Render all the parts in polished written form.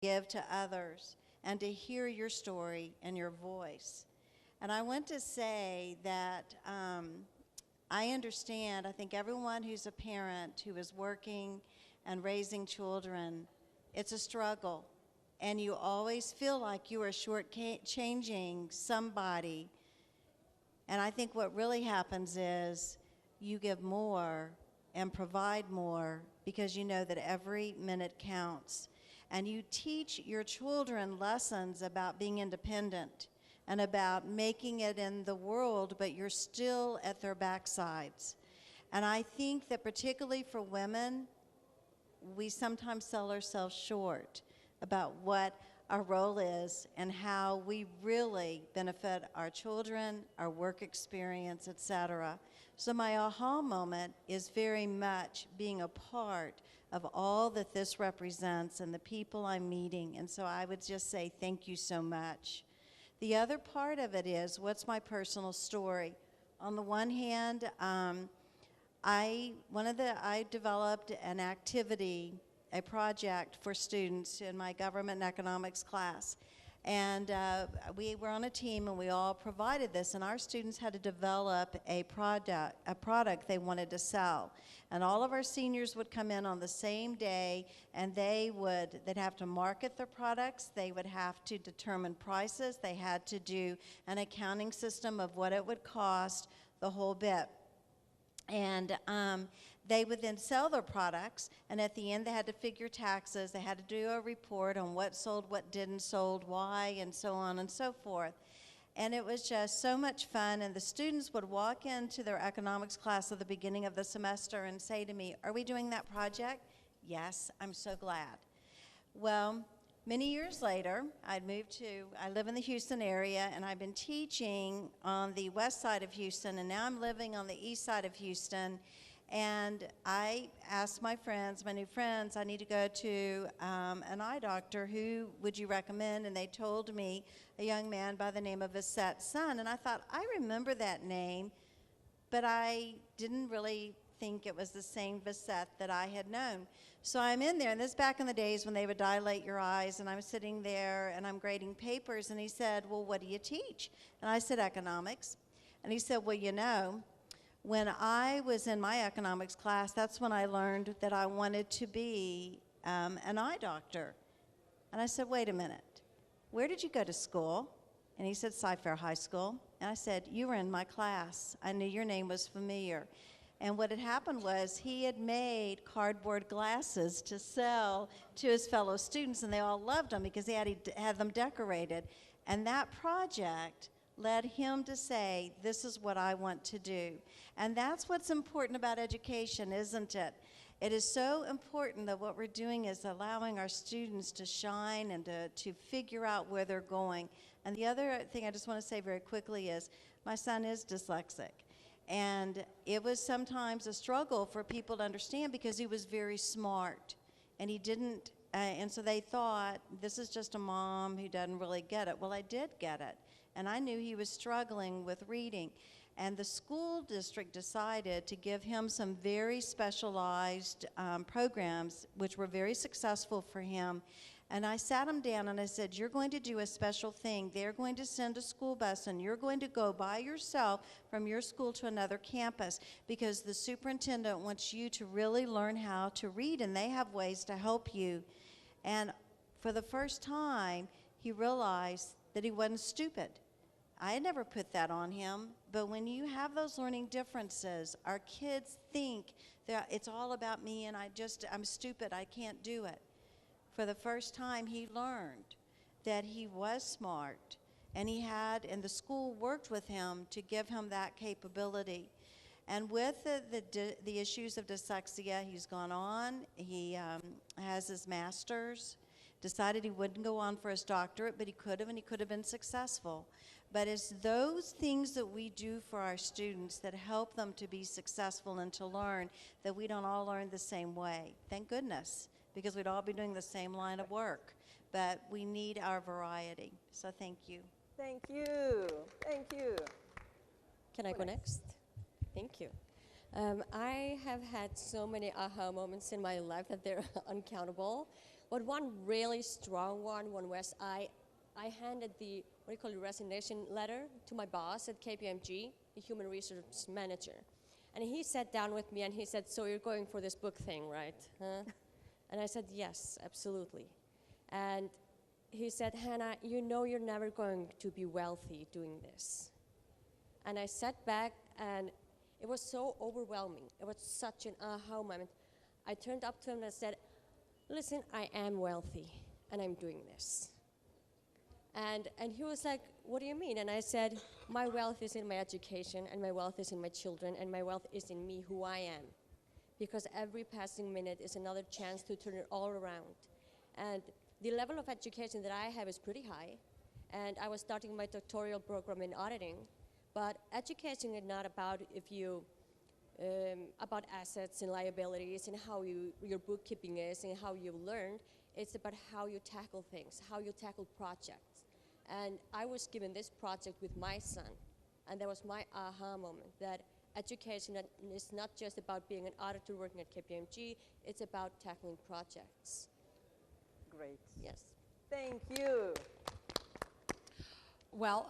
give to others and to hear your story and your voice. And I want to say that I understand, I think everyone who's a parent who is working and raising children, it's a struggle. And you always feel like you are shortchanging somebody. And I think what really happens is you give more and provide more because you know that every minute counts. And you teach your children lessons about being independent and about making it in the world, but you're still at their backsides. And I think that particularly for women, we sometimes sell ourselves short about what our role is and how we really benefit our children, our work experience, etc. So my aha moment is very much being a part of all that this represents and the people I'm meeting. And so I would just say thank you so much. The other part of it is, what's my personal story? On the one hand, I developed an activity, a project for students in my government and economics class. And we were on a team and we all provided this, and our students had to develop a product they wanted to sell. And all of our seniors would come in on the same day, and they'd have to market their products, they would have to determine prices, they had to do an accounting system of what it would cost, the whole bit. And they would then sell their products, and at the end they had to figure taxes, they had to do a report on what sold, what didn't sold, why, and so on and so forth. And it was just so much fun, and the students would walk into their economics class at the beginning of the semester and say to me, "Are we doing that project?" "Yes, I'm so glad." Well, many years later, I live in the Houston area, and I've been teaching on the west side of Houston, and now I'm living on the east side of Houston. And I asked my new friends, I need to go to an eye doctor. Who would you recommend? And they told me a young man by the name of Vasset's son. And I thought, I remember that name, but I didn't really think it was the same Vasset that I had known. So I'm in there, and this is back in the days when they would dilate your eyes, and I'm sitting there and I'm grading papers, and he said, "Well, what do you teach?" And I said, "Economics." And he said, "Well, you know, when I was in my economics class, that's when I learned that I wanted to be an eye doctor." And I said, "Wait a minute, where did you go to school?" And he said, "Cy-Fair High School." And I said, "You were in my class. I knew your name was familiar." And what had happened was he had made cardboard glasses to sell to his fellow students, and they all loved them because he had them decorated. And that project led him to say, "This is what I want to do." And that's what's important about education, isn't it? It is so important that what we're doing is allowing our students to shine and to figure out where they're going. And the other thing I just want to say very quickly is my son is dyslexic. And it was sometimes a struggle for people to understand because he was very smart. And he didn't, and so they thought, this is just a mom who doesn't really get it. Well, I did get it. And I knew he was struggling with reading. And the school district decided to give him some very specialized programs, which were very successful for him. And I sat him down and I said, "You're going to do a special thing. They're going to send a school bus, and you're going to go by yourself from your school to another campus because the superintendent wants you to really learn how to read, and they have ways to help you." And for the first time, he realized that he wasn't stupid. I had never put that on him, but when you have those learning differences, our kids think that it's all about me and I'm stupid, I can't do it. For the first time, he learned that he was smart, and the school worked with him to give him that capability. And with the issues of dyslexia, he's gone on. He has his master's, decided he wouldn't go on for his doctorate, but he could have, and he could have been successful. But it's those things that we do for our students that help them to be successful and to learn that we don't all learn the same way. Thank goodness, because we'd all be doing the same line of work. But we need our variety. So thank you. Thank you. Thank you. Can I go next? Thank you. I have had so many aha moments in my life that they're uncountable. But one really strong one was I handed the, what do you call it, resignation letter to my boss at KPMG, the human resource manager. And he sat down with me and he said, so you're going for this book thing, right? Huh? And I said, yes, absolutely. And he said, Hannah, you know you're never going to be wealthy doing this. And I sat back and it was so overwhelming. It was such an aha moment. I turned up to him and I said, listen, I am wealthy and I'm doing this. And he was like, what do you mean? And I said, my wealth is in my education, and my wealth is in my children, and my wealth is in me, who I am. Because every passing minute is another chance to turn it all around. And the level of education that I have is pretty high. And I was starting my doctoral program in auditing. But education is not about about assets and liabilities and how your bookkeeping is and how you learn. It's about how you tackle things, how you tackle projects. And I was given this project with my son, and that was my aha moment, that education is not just about being an auditor working at KPMG, it's about tackling projects. Great. Yes. Thank you. Well,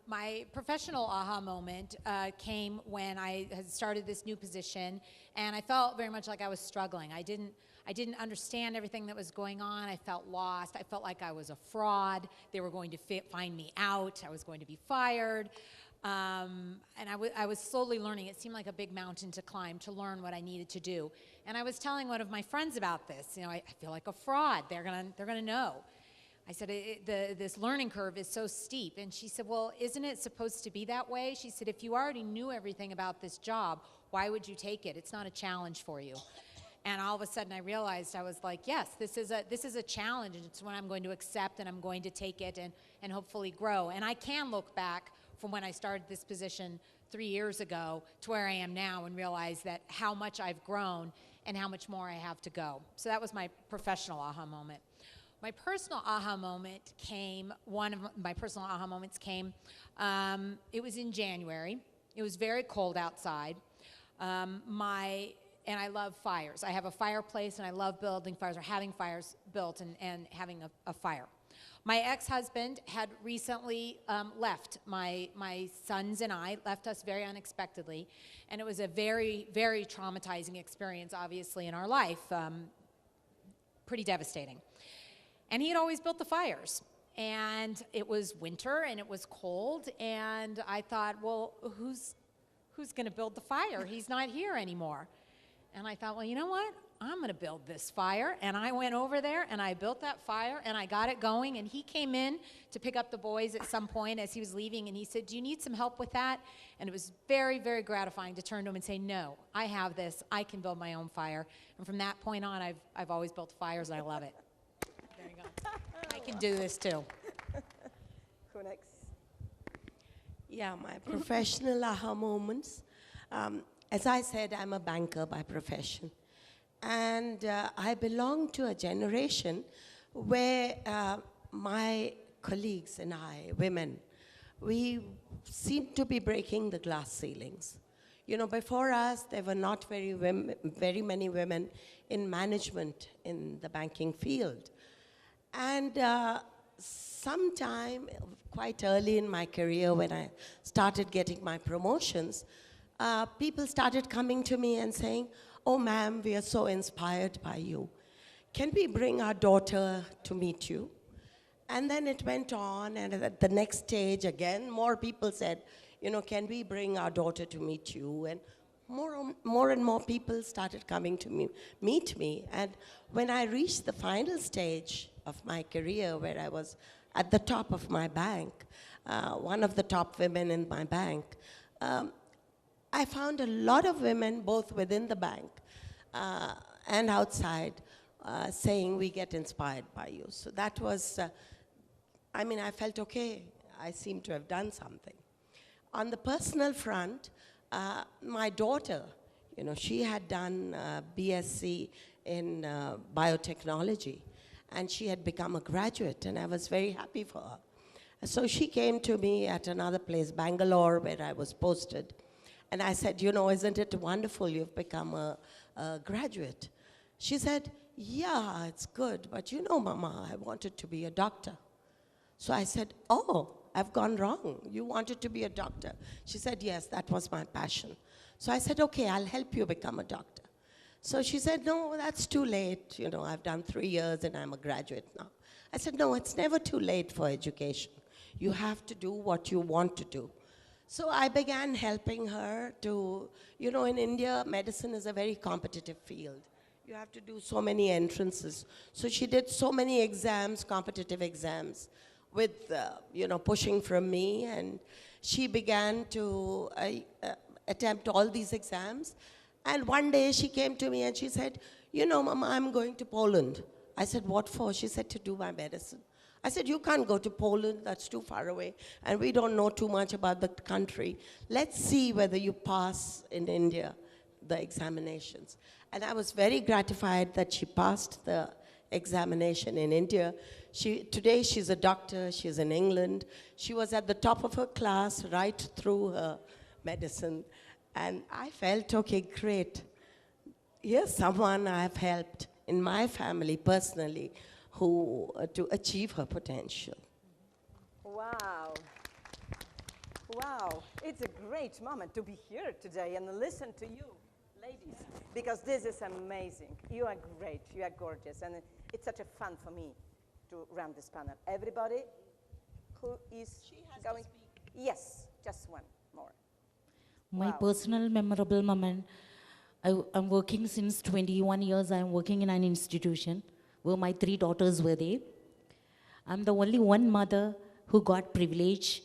my professional aha moment came when I had started this new position, and I felt very much like I was struggling. I didn't understand everything that was going on. I felt lost. I felt like I was a fraud. They were going to find me out. I was going to be fired. And I was slowly learning. It seemed like a big mountain to climb to learn what I needed to do. And I was telling one of my friends about this. You know, I feel like a fraud. They're gonna know. I said, this learning curve is so steep. And she said, well, isn't it supposed to be that way? She said, if you already knew everything about this job, why would you take it? It's not a challenge for you. And all of a sudden I realized, I was like, yes, this is a challenge, and it's one I'm going to accept, and I'm going to take it and hopefully grow. And I can look back from when I started this position 3 years ago to where I am now and realize that how much I've grown and how much more I have to go. So that was my professional aha moment. My personal aha moment came, one of my personal aha moments came, it was in January. It was very cold outside. And I love fires. I have a fireplace, and I love building fires or having fires built and having a fire. My ex-husband had recently left. My sons and I left us very unexpectedly, and it was a very, very traumatizing experience, obviously, in our life. Pretty devastating. And he had always built the fires. And it was winter, and it was cold, and I thought, well, who's going to build the fire? He's not here anymore. And I thought, well, you know what? I'm going to build this fire. And I went over there, and I built that fire, and I got it going. And he came in to pick up the boys at some point as he was leaving, and he said, do you need some help with that? And it was very, very gratifying to turn to him and say, no, I have this. I can build my own fire. And from that point on, I've always built fires, and I love it. There you go. I can do this, too. Who next? Yeah, my professional aha moments. As I said, I'm a banker by profession. And I belong to a generation where my colleagues and I, women, we seem to be breaking the glass ceilings. You know, before us, there were not very many women in management in the banking field. And sometime quite early in my career, when I started getting my promotions, people started coming to me and saying, oh, ma'am, we are so inspired by you. Can we bring our daughter to meet you? And then it went on, and at the next stage, again, more people said, you know, can we bring our daughter to meet you? And more and more people started coming to meet me. And when I reached the final stage of my career, where I was at the top of my bank, one of the top women in my bank, I found a lot of women, both within the bank and outside, saying, we get inspired by you. So that was, I felt okay. I seem to have done something. On the personal front, my daughter, you know, she had done BSc in biotechnology, and she had become a graduate, and I was very happy for her. So she came to me at another place, Bangalore, where I was posted. And I said, you know, isn't it wonderful you've become a graduate? She said, yeah, it's good, but you know, Mama, I wanted to be a doctor. So I said, oh, I've gone wrong. You wanted to be a doctor. She said, yes, that was my passion. So I said, okay, I'll help you become a doctor. So she said, no, that's too late. You know, I've done 3 years and I'm a graduate now. I said, no, it's never too late for education. You have to do what you want to do. So I began helping her to, you know, in India, medicine is a very competitive field. You have to do so many entrances. So she did so many exams, competitive exams, with, you know, pushing from me. And she began to attempt all these exams. And one day she came to me and she said, you know, Mama, I'm going to Poland. I said, what for? She said, to do my medicine. I said, you can't go to Poland, that's too far away, and we don't know too much about the country. Let's see whether you pass in India the examinations. And I was very gratified that she passed the examination in India. Today she's a doctor, she's in England. She was at the top of her class right through her medicine. And I felt, okay, great. Here's someone I've helped in my family personally who to achieve her potential. Wow. Wow. It's a great moment to be here today and listen to you, ladies, because this is amazing. You are great. You are gorgeous. And it's such a fun for me to run this panel. Everybody who is going? To speak. Yes, just one more. My Wow. personal memorable moment, I'm working since 21 years. I'm working in an institution where my 3 daughters were there. I'm the only one mother who got privilege.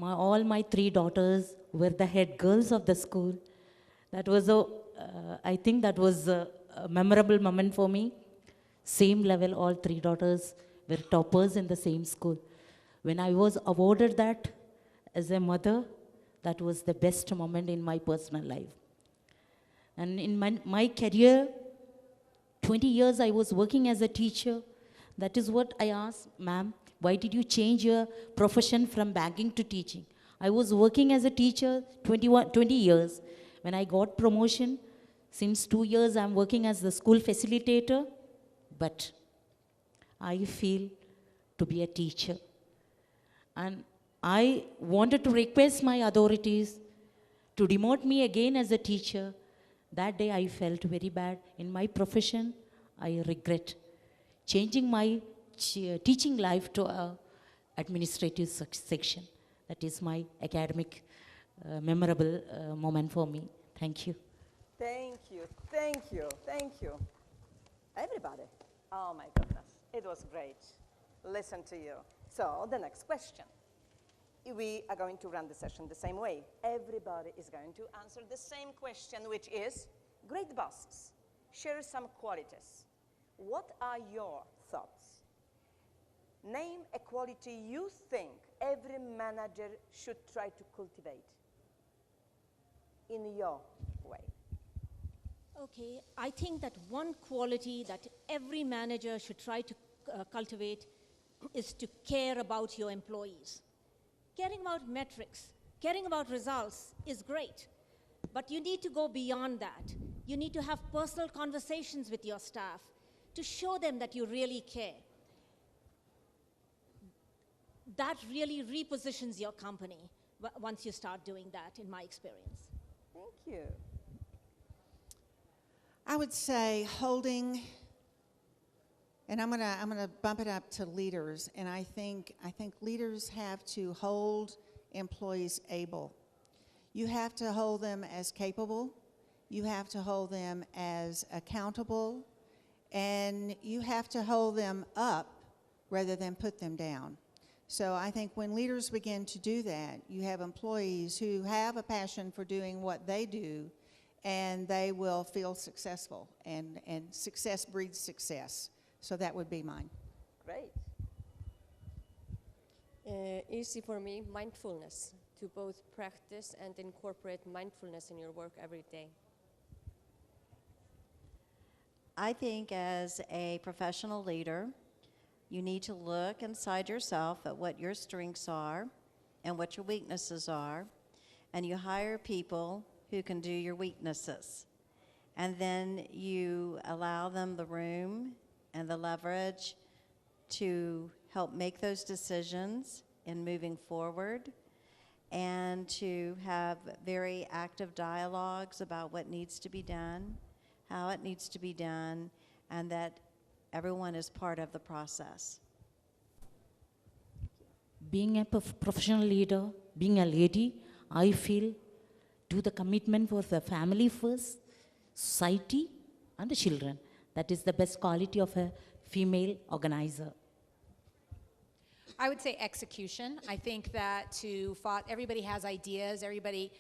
All my 3 daughters were the head girls of the school. That was I think that was a memorable moment for me. Same level, all 3 daughters were toppers in the same school. When I was awarded that as a mother, that was the best moment in my personal life. And in my career, 20 years I was working as a teacher. That is what I asked, ma'am, why did you change your profession from banking to teaching? I was working as a teacher 20 years. When I got promotion, since 2 years I'm working as the school facilitator, but I feel to be a teacher. And I wanted to request my authorities to demote me again as a teacher. That day I felt very bad. In my profession, I regret changing my teaching life to a administrative section. That is my academic memorable moment for me. Thank you. Thank you, thank you, thank you. Everybody. Oh my goodness, it was great. Listen to you. So the next question. We are going to run the session the same way. Everybody is going to answer the same question, which is, great bosses, share some qualities. What are your thoughts? Name a quality you think every manager should try to cultivate in your way. Okay, I think that one quality that every manager should try to cultivate is to care about your employees. Caring about metrics, caring about results is great, but you need to go beyond that. You need to have personal conversations with your staff to show them that you really care. That really repositions your company once you start doing that, in my experience. Thank you. I would say holding, and I'm gonna bump it up to leaders, and I think leaders have to hold employees able. You have to hold them as capable, you have to hold them as accountable, and you have to hold them up rather than put them down. So I think when leaders begin to do that, you have employees who have a passion for doing what they do, and they will feel successful, and success breeds success. So that would be mine. Great. Easy for me, mindfulness, to both practice and incorporate mindfulness in your work every day. I think as a professional leader, you need to look inside yourself at what your strengths are and what your weaknesses are, and you hire people who can do your weaknesses. and then you allow them the room and the leverage to help make those decisions in moving forward, and to have very active dialogues about what needs to be done, how it needs to be done, and that everyone is part of the process. Being a professional leader, being a lady, I feel do the commitment for the family first, society, and the children. That is the best quality of a female organizer. I would say execution. I think that everybody has ideas, everybody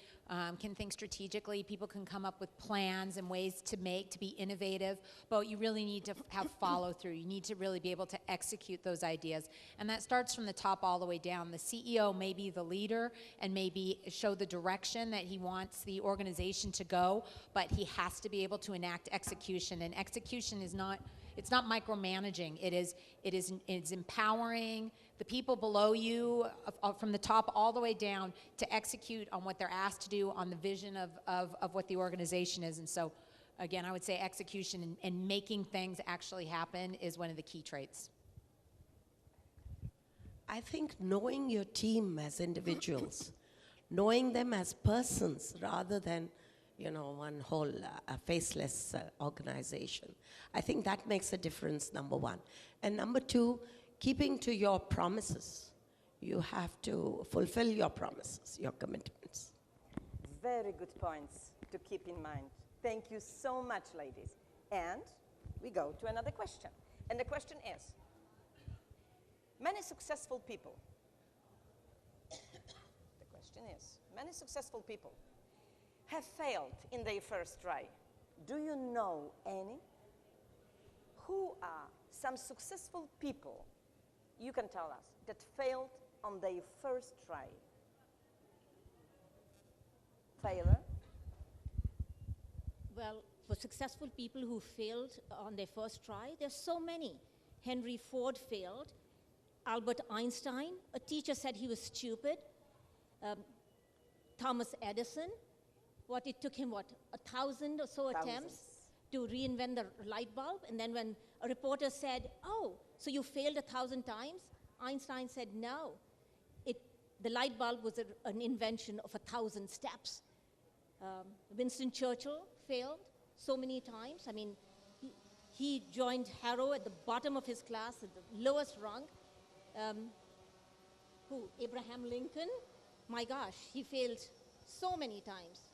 can think strategically, people can come up with plans and ways to be innovative, but you really need to have follow through. You need to really be able to execute those ideas. And that starts from the top all the way down. The CEO may be the leader and maybe show the direction that he wants the organization to go, but he has to be able to enact execution. And execution is not, it's not micromanaging. It's empowering the people below you from the top all the way down to execute on what they're asked to do, on the vision of what the organization is. And so, again, I would say execution and making things actually happen is one of the key traits. I think knowing your team as individuals, knowing them as persons rather than, one whole faceless organization. I think that makes a difference, number one. And number two, keeping to your promises. You have to fulfill your promises, your commitments. Very good points to keep in mind. Thank you so much, ladies. And we go to another question. And the question is, many successful people have failed in their first try. Do you know any? Who are some successful people, you can tell us, that failed on their first try? Failure? Well, for successful people who failed on their first try, there's so many. Henry Ford failed. Albert Einstein, a teacher said he was stupid. Thomas Edison, it took him 1,000 or so attempts to reinvent the light bulb. And then when a reporter said, "Oh, so you failed 1,000 times?" Einstein said, "No, the light bulb was an invention of 1,000 steps." Winston Churchill failed so many times. I mean, he joined Harrow at the bottom of his class, at the lowest rung. Abraham Lincoln, my gosh, he failed so many times.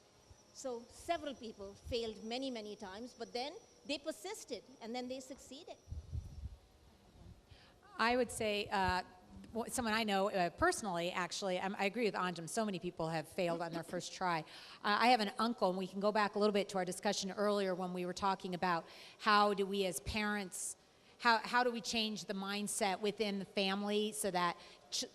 So several people failed many, many times, but then they persisted and then they succeeded. I would say someone I know personally, actually, I agree with Anjum. So many people have failed on their first try. I have an uncle, and we can go back a little bit to our discussion earlier when we were talking about how do we as parents, how do we change the mindset within the family so that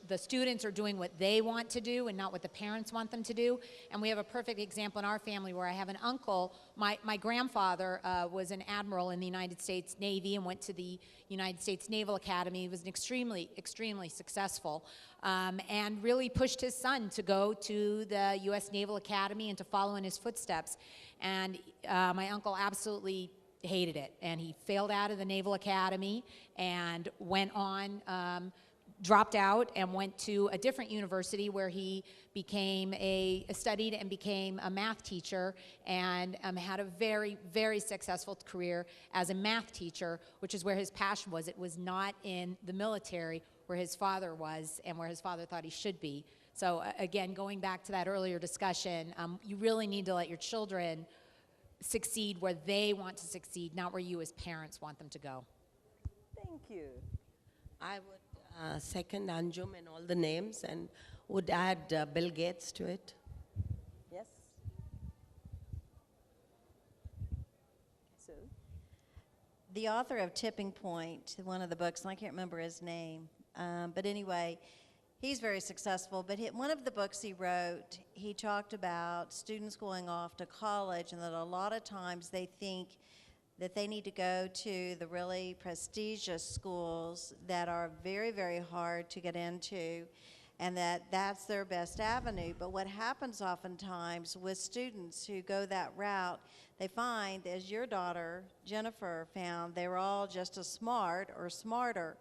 the students are doing what they want to do and not what the parents want them to do. And we have a perfect example in our family where I have an uncle. My grandfather was an admiral in the United States Navy and went to the United States Naval Academy. He was an extremely, extremely successful and really pushed his son to go to the U.S. Naval Academy and to follow in his footsteps. And my uncle absolutely hated it. And he failed out of the Naval Academy and went on dropped out and went to a different university where he studied and became a math teacher and had a very, very successful career as a math teacher, which is where his passion was. It was not in the military where his father was and where his father thought he should be. So again, going back to that earlier discussion, you really need to let your children succeed where they want to succeed, not where you as parents want them to go. Thank you. I would second Anjum and all the names and would add Bill Gates to it. Yes? So? The author of Tipping Point, one of the books, and I can't remember his name, but anyway, he's very successful. But one of the books he wrote, he talked about students going off to college and that a lot of times they think that they need to go to the really prestigious schools that are very, very hard to get into. and that's their best avenue. But what happens oftentimes with students who go that route, they find, as your daughter, Jennifer, found, they were all just as smart or smarter.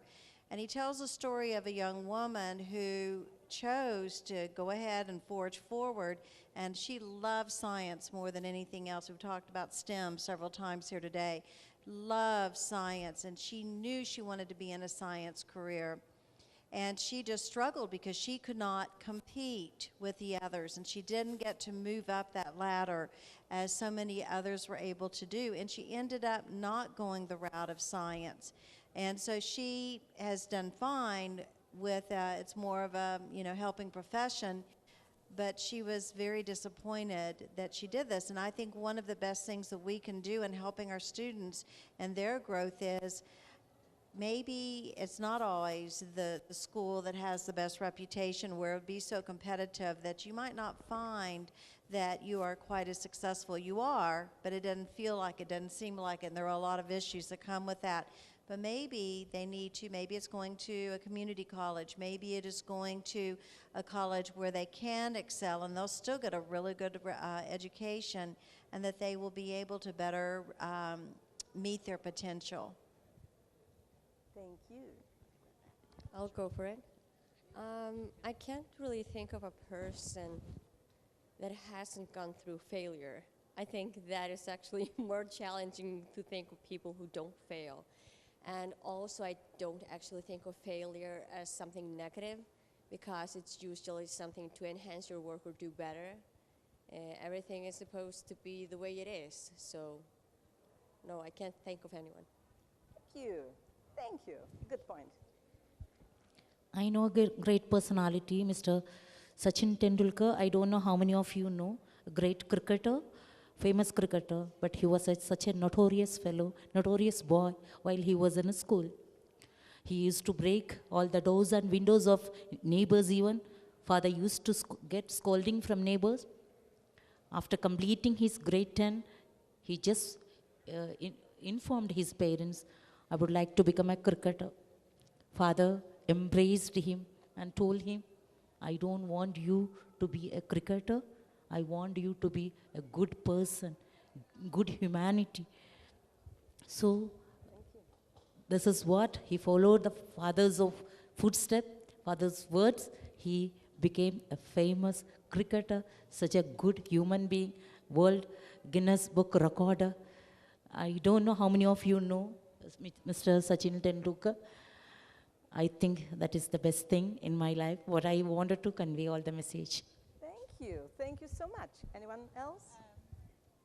And he tells a story of a young woman who chose to go ahead and forge forward, and she loved science more than anything else. We've talked about STEM several times here today. Loved science, and she knew she wanted to be in a science career. And she just struggled because she could not compete with the others, and she didn't get to move up that ladder as so many others were able to do. And she ended up not going the route of science. And so she has done fine with, it's more of a, helping profession, but she was very disappointed that she did this. And I think one of the best things that we can do in helping our students and their growth is, maybe it's not always the school that has the best reputation, where it would be so competitive that you might not find that you are quite as successful. You are, but it doesn't feel like it, doesn't seem like it, and there are a lot of issues that come with that. But maybe they need to, maybe it's going to a community college, maybe it is going to a college where they can excel and they'll still get a really good education, and that they will be able to better meet their potential. Thank you. I'll go for it. I can't really think of a person that hasn't gone through failure. I think that is actually more challenging to think of people who don't fail. And also, I don't actually think of failure as something negative, because it's usually something to enhance your work or do better. Everything is supposed to be the way it is. So, no, I can't think of anyone. Thank you. Thank you. Good point. I know a great personality, Mr. Sachin Tendulkar. I don't know how many of you know, a great cricketer, famous cricketer, but he was such a notorious fellow, notorious boy while he was in school. He used to break all the doors and windows of neighbors even. Father used to get scolding from neighbors. After completing his grade 10, he just informed his parents, I would like to become a cricketer. Father embraced him and told him, I don't want you to be a cricketer. I want you to be a good person, good humanity. So, this is what he followed the father's footsteps, father's words. He became a famous cricketer, such a good human being, World Guinness Book recorder. I don't know how many of you know Mr. Sachin Tendulkar. I think that is the best thing in my life, what I wanted to convey all the message. Thank you. Thank you so much. Anyone else?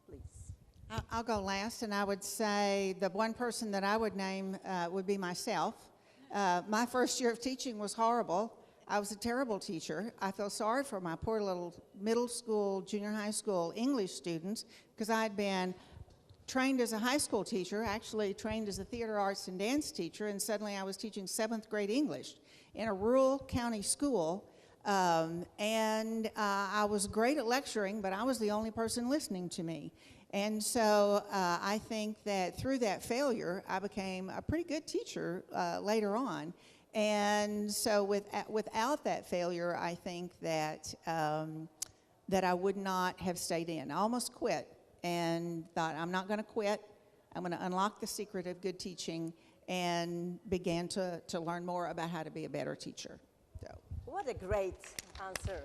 Please. I'll go last, and I would say the one person that I would name would be myself. My first year of teaching was horrible. I was a terrible teacher. I feel sorry for my poor little middle school, junior high school English students, because I had been trained as a high school teacher, actually trained as a theater arts and dance teacher, and suddenly I was teaching 7th grade English in a rural county school. I was great at lecturing, but I was the only person listening to me. And so I think that through that failure, I became a pretty good teacher later on. And so without that failure, I think that, that I would not have stayed in. I almost quit and thought, I'm not going to quit. I'm going to unlock the secret of good teaching, and began to learn more about how to be a better teacher. So. What a great answers.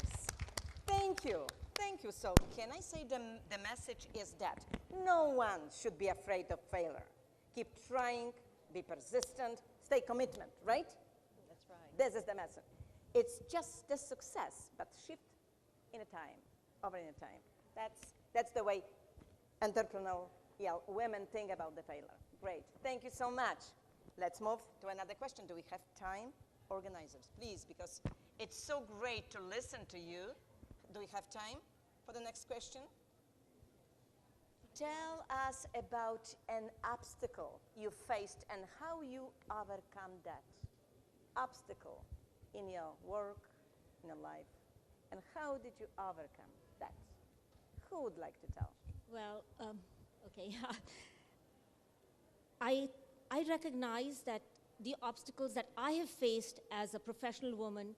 Thank you. Thank you. So can I say the message is that no one should be afraid of failure. Keep trying, be persistent, stay commitment, right? That's right. This is the message. It's just the success, but shift in a time, over in a time. That's the way entrepreneurial women think about the failure. Great. Thank you so much. Let's move to another question. Do we have time? Organizers, please, because it's so great to listen to you. Do we have time for the next question? Tell us about an obstacle you faced and how you overcome that obstacle in your work, in your life, and how did you overcome that? Who would like to tell? Well, okay. I recognize that the obstacles that I have faced as a professional woman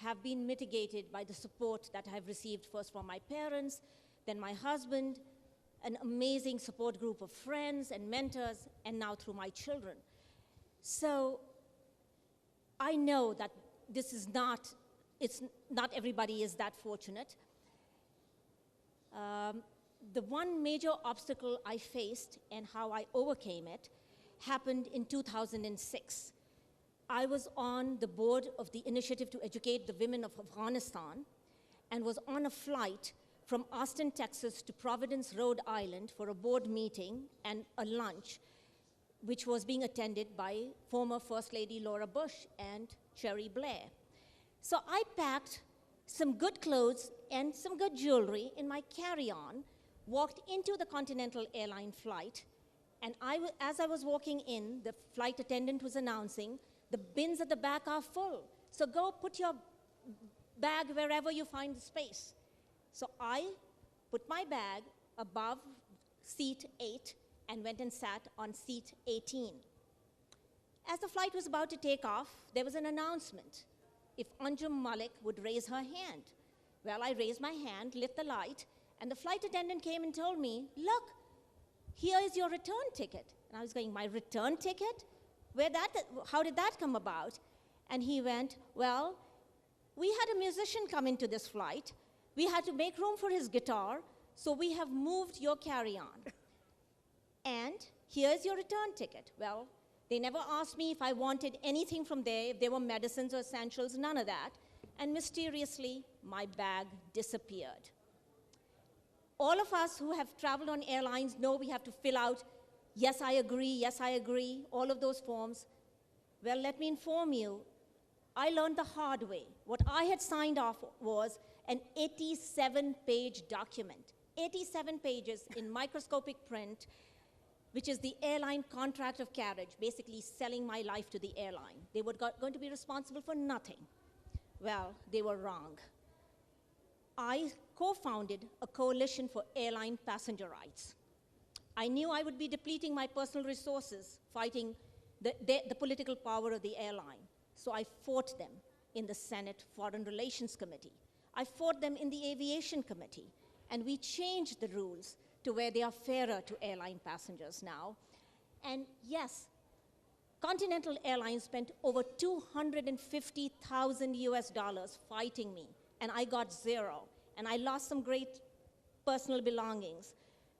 have been mitigated by the support that I've received first from my parents, then my husband, an amazing support group of friends and mentors, and now through my children. So I know that this is not, not everybody is that fortunate. The one major obstacle I faced and how I overcame it happened in 2006. I was on the board of the Initiative to Educate the Women of Afghanistan and was on a flight from Austin, Texas to Providence, Rhode Island for a board meeting and a lunch, which was being attended by former First Lady Laura Bush and Cherie Blair. So I packed some good clothes and some good jewelry in my carry-on, walked into the Continental Airline flight, and as I was walking in, the flight attendant was announcing, the bins at the back are full, so go put your bag wherever you find the space. So I put my bag above seat 8 and went and sat on seat 18. As the flight was about to take off, there was an announcement if Anjum Malik would raise her hand. Well, I raised my hand, lit the light, and the flight attendant came and told me, look, here is your return ticket. And I was going, my return ticket? How did that come about? And he went, well, we had a musician come into this flight. We had to make room for his guitar, so we have moved your carry-on. And here's your return ticket. Well, they never asked me if I wanted anything from there, if there were medicines or essentials, none of that. And mysteriously, my bag disappeared. All of us who have traveled on airlines know we have to fill out, yes, I agree, all of those forms. Well, let me inform you, I learned the hard way. What I had signed off was an 87-page document, 87 pages in microscopic print, which is the airline contract of carriage, basically selling my life to the airline. They were going to be responsible for nothing. Well, they were wrong. I co-founded a coalition for airline passenger rights. I knew I would be depleting my personal resources fighting the political power of the airline. So I fought them in the Senate Foreign Relations Committee. I fought them in the Aviation Committee. And we changed the rules to where they are fairer to airline passengers now. And yes, Continental Airlines spent over $250,000 US fighting me, and I got zero. And I lost some great personal belongings.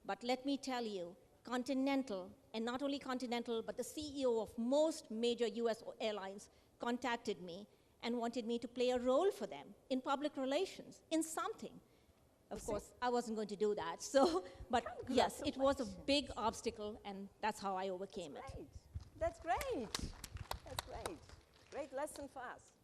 But let me tell you, Continental, and not only Continental, but the CEO of most major US airlines contacted me and wanted me to play a role for them in public relations, in something. Of course, I wasn't going to do that. So, but yes, it was a big obstacle, and that's how I overcame it. That's great. That's great. Great lesson for us.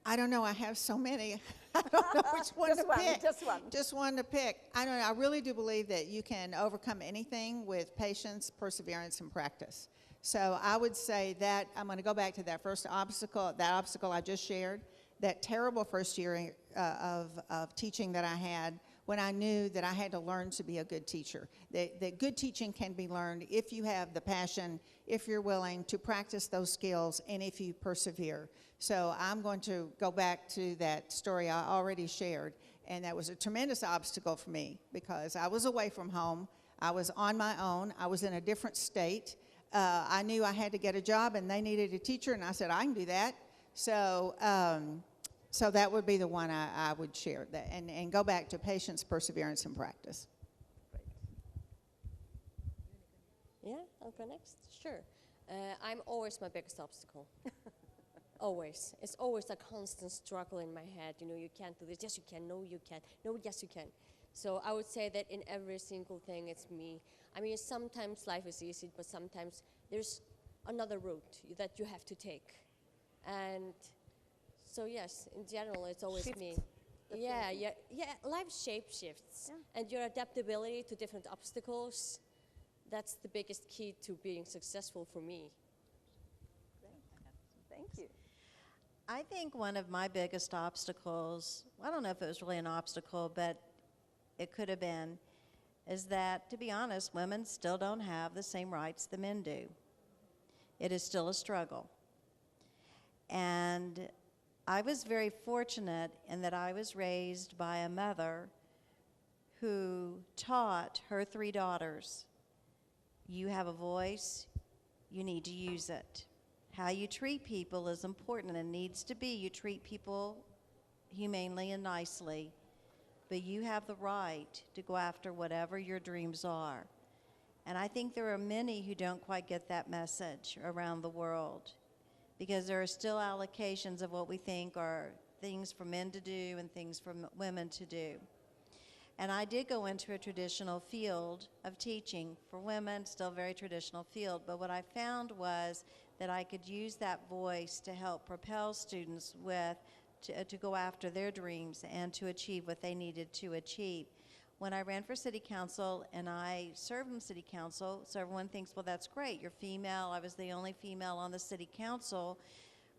I don't know, I have so many. I don't know which one to pick. Just one. Just one to pick. I don't know, I really do believe that you can overcome anything with patience, perseverance, and practice. So I would say that, I'm going to go back to that first obstacle, that obstacle I just shared, that terrible first year of teaching that I had, when I knew that I had to learn to be a good teacher. That good teaching can be learned if you have the passion, if you're willing to practice those skills, and if you persevere. So I'm going to go back to that story I already shared, and that was a tremendous obstacle for me because I was away from home, I was on my own, I was in a different state. I knew I had to get a job, and they needed a teacher, and I said, I can do that. So so that would be the one I would share, that, and go back to patience, perseverance, and practice. Yeah, I'll go next. Sure. I'm always my biggest obstacle. Always. It's always a constant struggle in my head. You know, you can't do this. Yes, you can. No, you can't. No, yes, you can. So I would say that in every single thing, it's me. I mean, sometimes life is easy, but sometimes there's another route that you have to take. And so yes, in general, it's always me. Yeah, life shape shifts. Yeah. And your adaptability to different obstacles, that's the biggest key to being successful for me. Great. Thank you. I think one of my biggest obstacles, I don't know if it was really an obstacle, but it could have been, is that, to be honest, women still don't have the same rights the men do. It is still a struggle. And I was very fortunate in that I was raised by a mother who taught her 3 daughters, you have a voice, you need to use it. How you treat people is important and needs to be. You treat people humanely and nicely, but you have the right to go after whatever your dreams are. And I think there are many who don't quite get that message around the world, because there are still allocations of what we think are things for men to do and things for women to do. And I did go into a traditional field of teaching for women, still a very traditional field, but what I found was that I could use that voice to help propel students to go after their dreams and to achieve what they needed to achieve. When I ran for city council and I served in city council, so everyone thinks, well, that's great, you're female. I was the only female on the city council,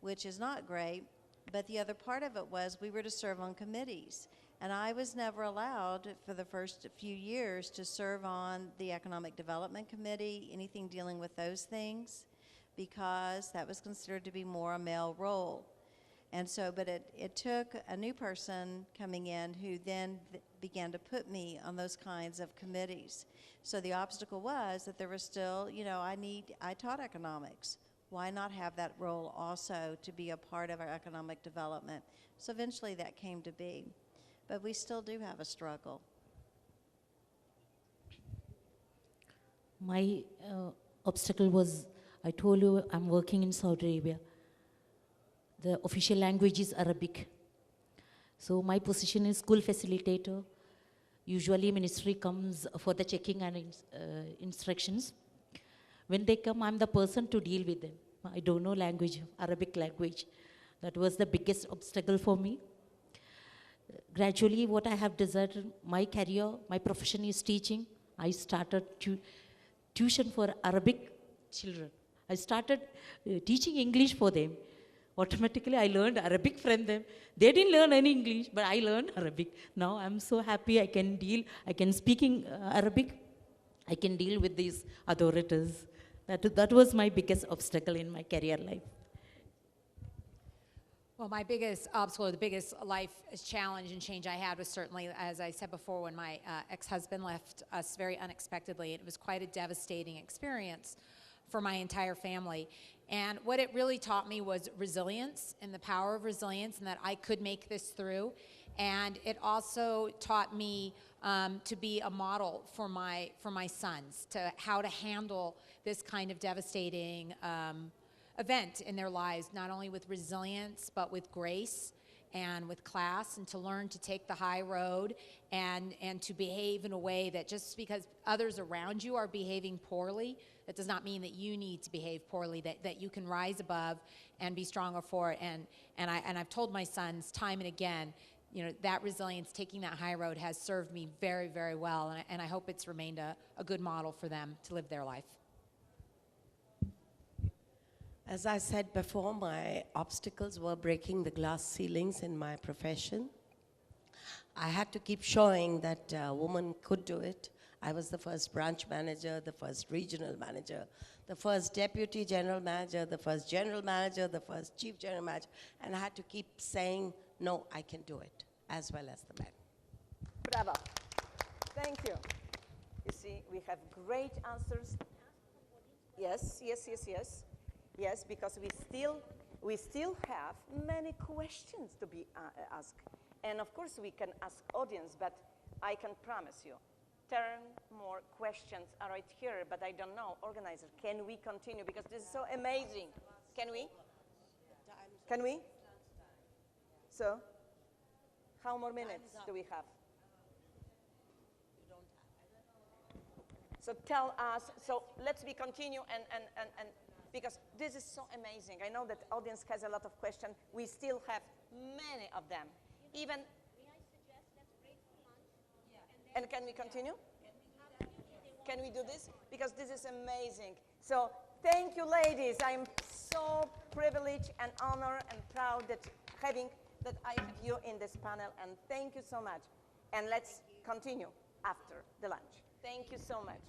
which is not great. But the other part of it was we were to serve on committees. And I was never allowed for the first few years to serve on the Economic Development Committee, anything dealing with those things, because that was considered to be more a male role. And so, but it took a new person coming in who then began to put me on those kinds of committees. So the obstacle was that there was still, I taught economics. Why not have that role also to be a part of our economic development? So eventually that came to be. But we still do have a struggle. My obstacle was, I told you, I'm working in Saudi Arabia. The official language is Arabic. So my position is school facilitator. Usually ministry comes for the checking and instructions. When they come, I'm the person to deal with them. I don't know language, Arabic language. That was the biggest obstacle for me. Gradually, what I have deserted, my career, my profession is teaching. I started tuition for Arabic children. I started teaching English for them. Automatically, I learned Arabic from them. They didn't learn any English, but I learned Arabic. Now, I'm so happy I can speak in Arabic. I can deal with these authorities. That was my biggest obstacle in my career life. Well, my biggest obstacle, the biggest life challenge and change I had was certainly, as I said before, when my ex-husband left us very unexpectedly. It was quite a devastating experience for my entire family. And what it really taught me was resilience and the power of resilience, and that I could make this through. And it also taught me to be a model for my sons, to how to handle this kind of devastating event in their lives, not only with resilience, but with grace and with class, and to learn to take the high road and to behave in a way that just because others around you are behaving poorly, that does not mean that you need to behave poorly, that you can rise above and be stronger for it. And I've told my sons time and again, that resilience, taking that high road has served me very, very well, and I hope it's remained a good model for them to live their life. As I said before, my obstacles were breaking the glass ceilings in my profession. I had to keep showing that a woman could do it. I was the first branch manager, the first regional manager, the first deputy general manager, the first general manager, the first chief general manager, and I had to keep saying, no, I can do it, as well as the men. Bravo. Thank you. You see, we have great answers. Yes. Yes, because we still have many questions to be asked. And of course we can ask audience, but I can promise you, 10 more questions are right here, but I don't know, organizer, can we continue? Because this is so amazing. Can we? Can we? So, how more minutes do we have? So tell us, so let's continue and because this is so amazing. I know that audience has a lot of questions. We still have many of them. Even. May I suggest let's break for lunch? Yeah. And can we continue? Can we do this? Because this is amazing. So thank you, ladies. I'm so privileged and honored and proud that I have you in this panel. And thank you so much. And let's continue after the lunch. Thank you so much.